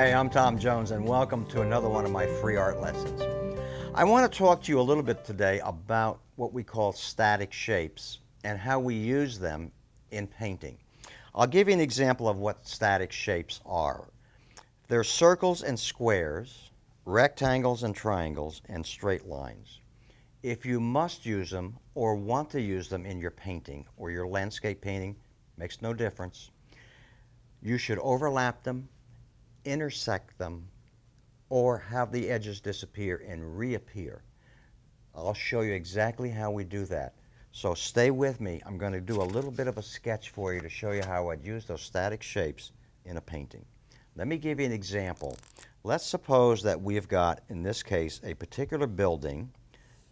Hi, I'm Tom Jones, and welcome to another one of my free art lessons. I want to talk to you a little bit today about what we call static shapes and how we use them in painting. I'll give you an example of what static shapes are. They're circles and squares, rectangles and triangles, and straight lines. If you must use them or want to use them in your painting or your landscape painting, makes no difference, you should overlap them, intersect them, or have the edges disappear and reappear. I'll show you exactly how we do that. So stay with me. I'm going to do a little bit of a sketch for you to show you how I'd use those static shapes in a painting. Let me give you an example. Let's suppose that we've got, in this case, a particular building,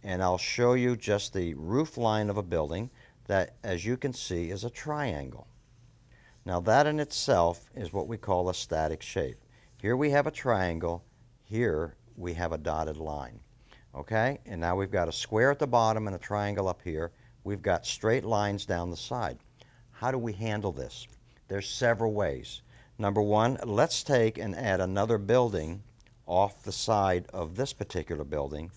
and I'll show you just the roof line of a building that, as you can see, is a triangle. Now that in itself is what we call a static shape. Here we have a triangle, here we have a dotted line. Okay, and now we've got a square at the bottom and a triangle up here. We've got straight lines down the side. How do we handle this? There's several ways. Number one, let's take and add another building off the side of this particular building,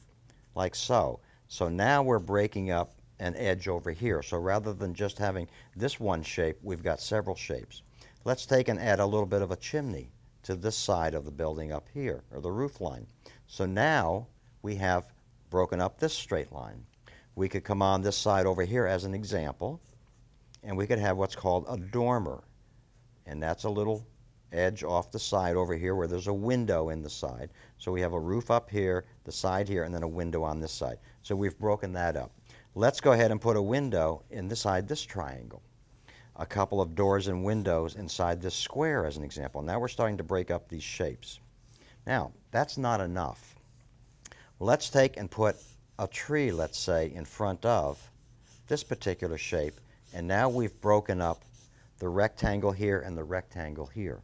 like so. So now we're breaking up an edge over here. So rather than just having this one shape, we've got several shapes. Let's take and add a little bit of a chimney to this side of the building up here, or the roof line. So now we have broken up this straight line. We could come on this side over here as an example, and we could have what's called a dormer. And that's a little edge off the side over here where there's a window in the side. So we have a roof up here, the side here, and then a window on this side. So we've broken that up. Let's go ahead and put a window inside this triangle. A couple of doors and windows inside this square as an example. Now we're starting to break up these shapes. Now, that's not enough. Let's take and put a tree, let's say, in front of this particular shape, and now we've broken up the rectangle here and the rectangle here.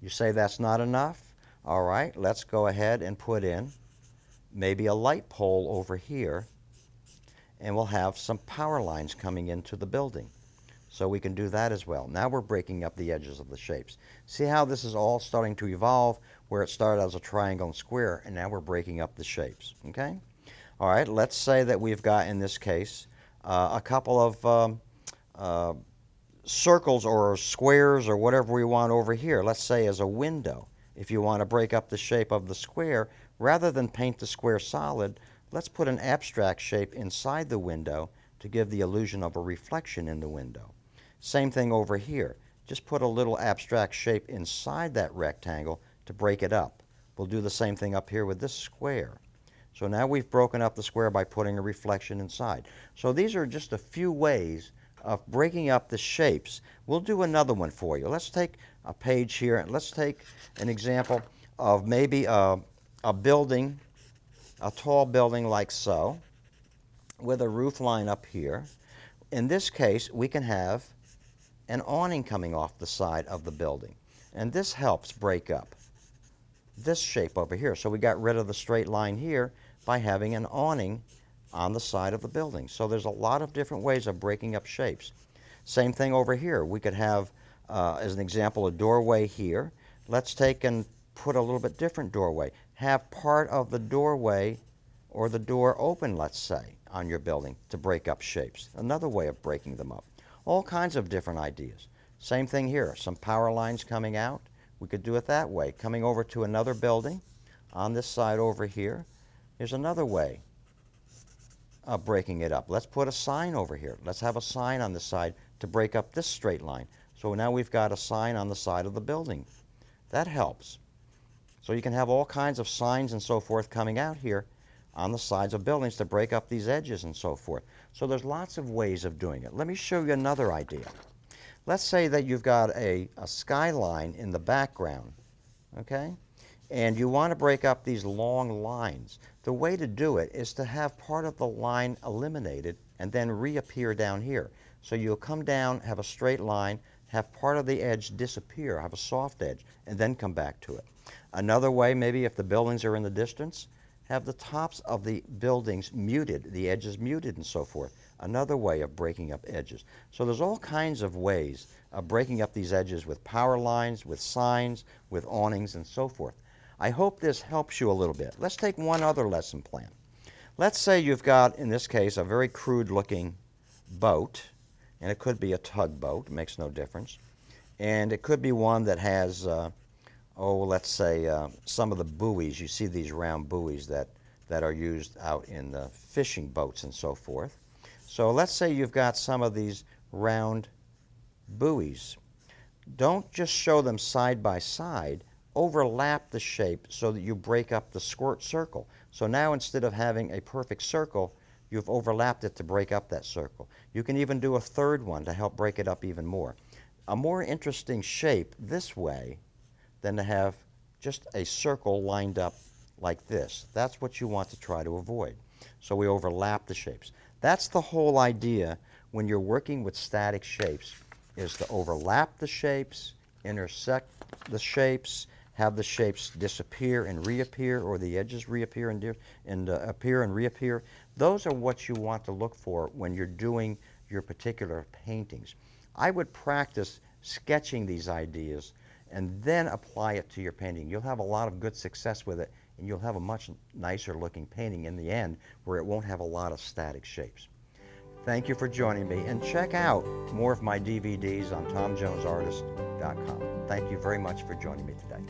You say that's not enough? All right, let's go ahead and put in maybe a light pole over here, and we'll have some power lines coming into the building. So we can do that as well. Now we're breaking up the edges of the shapes. See how this is all starting to evolve, where it started as a triangle and square, and now we're breaking up the shapes, okay? All right, let's say that we've got, in this case, a couple of circles or squares or whatever we want over here. Let's say as a window. If you want to break up the shape of the square, rather than paint the square solid, let's put an abstract shape inside the window to give the illusion of a reflection in the window. Same thing over here. Just put a little abstract shape inside that rectangle to break it up. We'll do the same thing up here with this square. So now we've broken up the square by putting a reflection inside. So these are just a few ways of breaking up the shapes. We'll do another one for you. Let's take a page here and let's take an example of maybe a building, a tall building like so, with a roof line up here. In this case, we can have an awning coming off the side of the building. And this helps break up this shape over here. So we got rid of the straight line here by having an awning on the side of the building. So there's a lot of different ways of breaking up shapes. Same thing over here. We could have, as an example, a doorway here. Let's take and put a little bit different doorway. Have part of the doorway or the door open, let's say, on your building to break up shapes. Another way of breaking them up. All kinds of different ideas. Same thing here. Some power lines coming out. We could do it that way. Coming over to another building on this side over here. Here's another way of breaking it up. Let's put a sign over here. Let's have a sign on the side to break up this straight line. So now we've got a sign on the side of the building. That helps. So you can have all kinds of signs and so forth coming out here on the sides of buildings to break up these edges and so forth. So there's lots of ways of doing it. Let me show you another idea. Let's say that you've got a skyline in the background, okay? And you want to break up these long lines. The way to do it is to have part of the line eliminated and then reappear down here. So you'll come down, have a straight line, have part of the edge disappear, have a soft edge, and then come back to it. Another way, maybe if the buildings are in the distance, have the tops of the buildings muted, the edges muted and so forth. another way of breaking up edges. So there's all kinds of ways of breaking up these edges with power lines, with signs, with awnings, and so forth. I hope this helps you a little bit. Let's take one other lesson plan. Let's say you've got, in this case, a very crude looking boat, and it could be a tugboat, it makes no difference. And it could be one that has, let's say some of the buoys. You see these round buoys that are used out in the fishing boats and so forth. So let's say you've got some of these round buoys. Don't just show them side by side. Overlap the shape so that you break up the squirt circle. So now instead of having a perfect circle, you've overlapped it to break up that circle. You can even do a third one to help break it up even more. A more interesting shape this way than to have just a circle lined up like this. That's what you want to try to avoid. So we overlap the shapes. That's the whole idea when you're working with static shapes, is to overlap the shapes, intersect the shapes, have the shapes disappear and reappear, or the edges reappear and appear and reappear. Those are what you want to look for when you're doing your particular paintings. I would practice sketching these ideas and then apply it to your painting. You'll have a lot of good success with it, and you'll have a much nicer looking painting in the end where it won't have a lot of static shapes. Thank you for joining me, and check out more of my DVDs on TomJonesArtist.com. Thank you very much for joining me today.